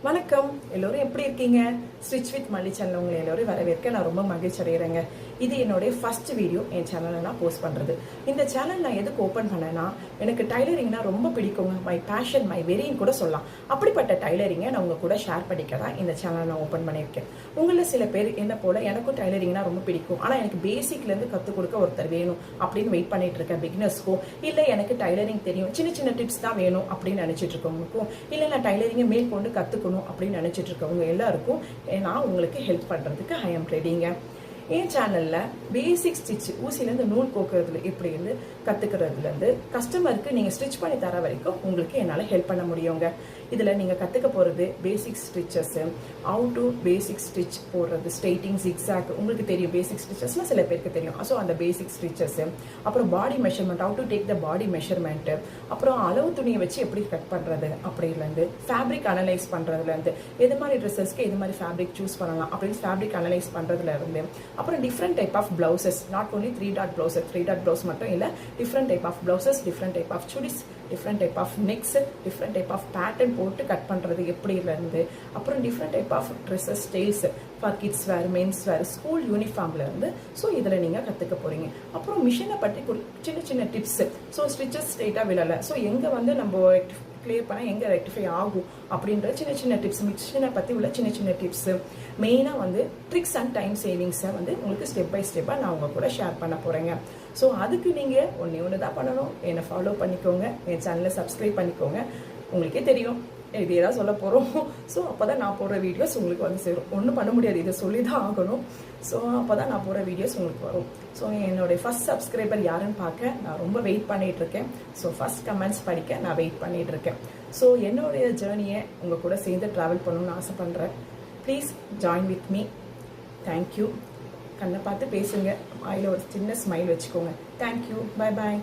வணக்கம், எல்லோரும் எப்படி இருக்கீங்க? ஸ்டிச் வித் மல்லி சேனல் உங்களை எல்லோரும் வரவேற்க நான் ரொம்ப மகிழ்ச்சி அடைகிறேங்க. இது என்னுடைய ஃபர்ஸ்ட் வீடியோ என் சேனலில் நான் போஸ்ட் பண்ணுறது. இந்த சேனல் நான் எதுக்கு ஓப்பன் பண்ணேன்னா, எனக்கு டைலரிங்னா ரொம்ப பிடிக்குங்க. மை பேஷன், மை வெறின்னு கூட சொல்லலாம். அப்படிப்பட்ட டைலரிங்கை நான் உங்கள் கூட ஷேர் பண்ணிக்க தான் இந்த சேனலை நான் ஓப்பன் பண்ணியிருக்கேன். உங்களில் சில பேர் என்ன போல் எனக்கும் டைலரிங்னா ரொம்ப பிடிக்கும், ஆனால் எனக்கு பேசிக்லேருந்து கற்றுக் கொடுக்க ஒருத்தர் வேணும் அப்படின்னு வெயிட் பண்ணிட்டு இருக்கேன். பிகினர்ஸ்க்கும் இல்லை எனக்கு டைலரிங் தெரியும், சின்ன சின்ன டிப்ஸ் தான் வேணும் அப்படின்னு நினச்சிட்டு இருக்கவங்களுக்கும், இல்லை நான் டைலரிங்கை மேற்கொண்டு கற்றுக்கணும் அப்படின்னு நினச்சிட்டு இருக்கவங்க எல்லாருக்கும் நான் உங்களுக்கு ஹெல்ப் பண்ணுறதுக்கு ஐ எம் ரெடிங்க. என் சேனலில் பேசிக் ஸ்டிச், ஊசிலேருந்து நூல் கோக்குறதுல எப்படி இருந்து கற்றுக்கிறதுலேருந்து கஸ்டமருக்கு நீங்கள் ஸ்டிச் பண்ணி தர வரைக்கும் உங்களுக்கு என்னால் ஹெல்ப் பண்ண முடியுங்க. இதில் நீங்கள் கற்றுக்க போகிறது basic stitches, how to basic stitch போடுறது, ஸ்ட்ரெயிட்டிங், ஜிக்ஸாக், உங்களுக்கு தெரியும் பேசிக் ஸ்டிச்சஸ்னால் சில பேருக்கு தெரியும். ஸோ அந்த பேசிக் ஸ்டிச்சஸ்ஸு, அப்புறம் பாடி measurement, how to take the body measurement, அப்புறம் அளவு துணியை வச்சு எப்படி கட் பண்ணுறது அப்படிலேருந்து, ஃபேப்ரிக் அனலைஸ் பண்ணுறதுலேருந்து, எது மாதிரி ட்ரெஸ்ஸஸ்க்கு எது மாதிரி ஃபேப்ரிக் சூஸ் பண்ணலாம் அப்படின்னு ஃபேப்ரிக் அனலைஸ் பண்ணுறதுலேருந்து, அப்புறம் different type of blouses, not only 3 டாட் பிளவுசஸ், 3 டாட் பிளவுஸ் மட்டும் இல்லை, different type of blouses, different type of chudis, different type of necks, different type of pattern போட்டு கட் பண்ணுறது எப்படிலேருந்து, அப்புறம் different type of dresses styles for kids wear, men's wear, school யூனிஃபார்ம்லேருந்து. So இதில் நீங்கள் கற்றுக்க போகிறீங்க. அப்புறம் மிஷினை பற்றி சின்ன சின்ன டிப்ஸு. ஸோ ஸ்டிச்சஸ் ஸ்ட்ரெயிட்டாக விழலை, ஸோ எங்கே வந்து நம்ம கிளியர் பண்ணால் எங்கே ரெக்டிஃபை ஆகும் அப்படின்ற சின்ன சின்ன டிப்ஸ், மிஷினை பற்றி உள்ள சின்ன சின்ன டிப்ஸு, மெயினாக வந்து ட்ரிக்ஸ் அண்ட் டைம் சேவிங்ஸை வந்து உங்களுக்கு ஸ்டெப் பை ஸ்டெப்பாக நான் உங்கள் கூட ஷேர் பண்ண போகிறேங்க. ஸோ அதுக்கு நீங்கள் ஒன்று தான் பண்ணணும், என்னை ஃபாலோ பண்ணிக்கோங்க, என் சேனலை சப்ஸ்கிரைப் பண்ணிக்கோங்க. உங்களுக்கே தெரியும் இதே தான் சொல்ல போகிறோம். ஸோ அப்போ தான் நான் போடுற வீடியோஸ் உங்களுக்கு வந்து சேரும். ஒன்றும் பண்ண முடியாது, இதை சொல்லி தான் ஆகணும். ஸோ அப்போ தான் நான் போடுற வீடியோஸ் உங்களுக்கு வரும். ஸோ என்னுடைய ஃபர்ஸ்ட் சப்ஸ்கிரைபர் யாருன்னு பார்க்க நான் ரொம்ப வெயிட் பண்ணிகிட்ருக்கேன். ஸோ ஃபர்ஸ்ட் கமெண்ட்ஸ் படிக்க நான் வெயிட் பண்ணிகிட்ருக்கேன். ஸோ என்னுடைய ஜேர்னியை உங்கள் கூட சேர்ந்து ட்ராவல் பண்ணணும்னு ஆசைப்பட்றேன். Please join with me. Thank you. கண்ணை பார்த்து பேசுங்க, வாயில் ஒரு சின்ன ஸ்மைல் வச்சுக்கோங்க. தேங்க்யூ. Bye bye.